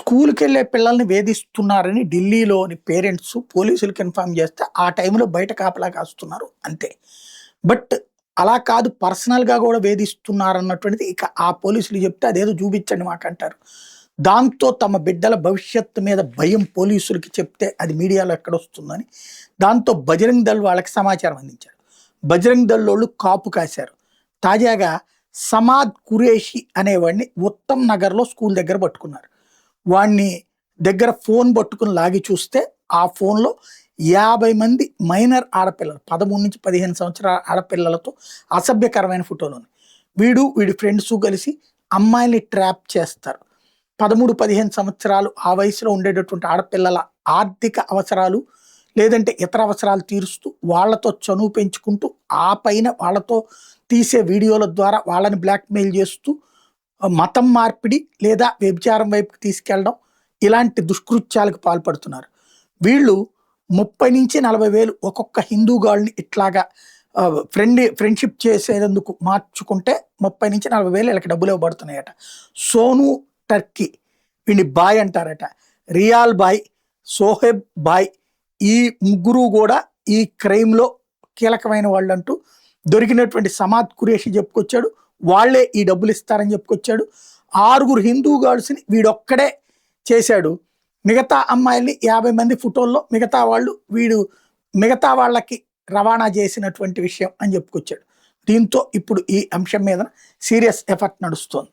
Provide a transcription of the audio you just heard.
స్కూల్‌కి వెళ్ళే పిల్లల్ని వేధిస్తున్నారని ఢిల్లీలోని పేరెంట్స్ పోలీసులకి ఇన్ఫార్మ్ చేస్తే, ఆ టైంలో బయట కాపలా కాస్తున్నారు అంతే. బట్ అలా కాదు, పర్సనల్‌గా కూడా వేధిస్తున్నారన్నటువంటిది ఇక ఆ పోలీసులు చెప్తే అదేదో చూపించండి మాకంటారు. దాంతో తమ బిడ్డల భవిష్యత్తు మీద భయం పోలీసులకి చెప్తే అది మీడియాలో ఎక్కడొస్తుందని, దాంతో బజరంగ్ దళ్ వాళ్ళకి సమాచారం అందించారు. బజరంగ్ దళోళ్ళు కాపు కాశారు. తాజాగా సమాద్ ఖురేషి అనేవాడిని ఉత్తమ్ నగర్‌లో స్కూల్ దగ్గర పట్టుకున్నారు. వాడిని దగ్గర ఫోన్ పట్టుకుని లాగి చూస్తే, ఆ ఫోన్‌లో 50 మంది మైనర్ ఆడపిల్లలు 13-15 సంవత్సరాల ఆడపిల్లలతో అసభ్యకరమైన ఫోటోలున్నాయి. వీడి ఫ్రెండ్సు కలిసి అమ్మాయిల్ని ట్రాప్ చేస్తారు. 13, 15 సంవత్సరాలు ఆ వయసులో ఉండేటటువంటి ఆడపిల్లల ఆర్థిక అవసరాలు, లేదంటే ఇతర అవసరాలు తీరుస్తూ, వాళ్ళతో చనువు పెంచుకుంటూ, ఆ పైన వాళ్ళతో తీసే వీడియోల ద్వారా వాళ్ళని బ్లాక్‌మెయిల్ చేస్తూ, మతం మార్పిడి లేదా వ్యభిచారం వైపుకి తీసుకెళ్ళడం, ఇలాంటి దుష్కృత్యాలకు పాల్పడుతున్నారు. వీళ్ళు 30-40 వేలు ఒక్కొక్క హిందూ గర్ల్‌ని ఇట్లాగా ఫ్రెండ్‌షిప్ చేసేందుకు మార్చుకుంటే 30-40 వేలు వీళ్ళకి డబ్బులు ఇవ్వబడుతున్నాయట. సోను టర్కీ వీడిని బాయ్ అంటారట. రియాల్ బాయ్, సోహెబ్ బాయ్, ఈ ముగ్గురు కూడా ఈ క్రైమ్‌లో కీలకమైన వాళ్ళంటూ దొరికినటువంటి సమాద్ ఖురేషి చెప్పుకొచ్చాడు. వాళ్ళే ఈ డబ్బులు ఇస్తారని చెప్పుకొచ్చాడు. 6 హిందూ గర్ల్స్‌ని వీడొక్కడే చేశాడు. మిగతా అమ్మాయిల్ని 50 మంది ఫోటోల్లో మిగతా వాళ్ళకి రవాణా చేసినటువంటి విషయం అని చెప్పుకొచ్చాడు. దీంతో ఇప్పుడు ఈ అంశం మీద సీరియస్ ఎఫర్ట్ నడుస్తోంది.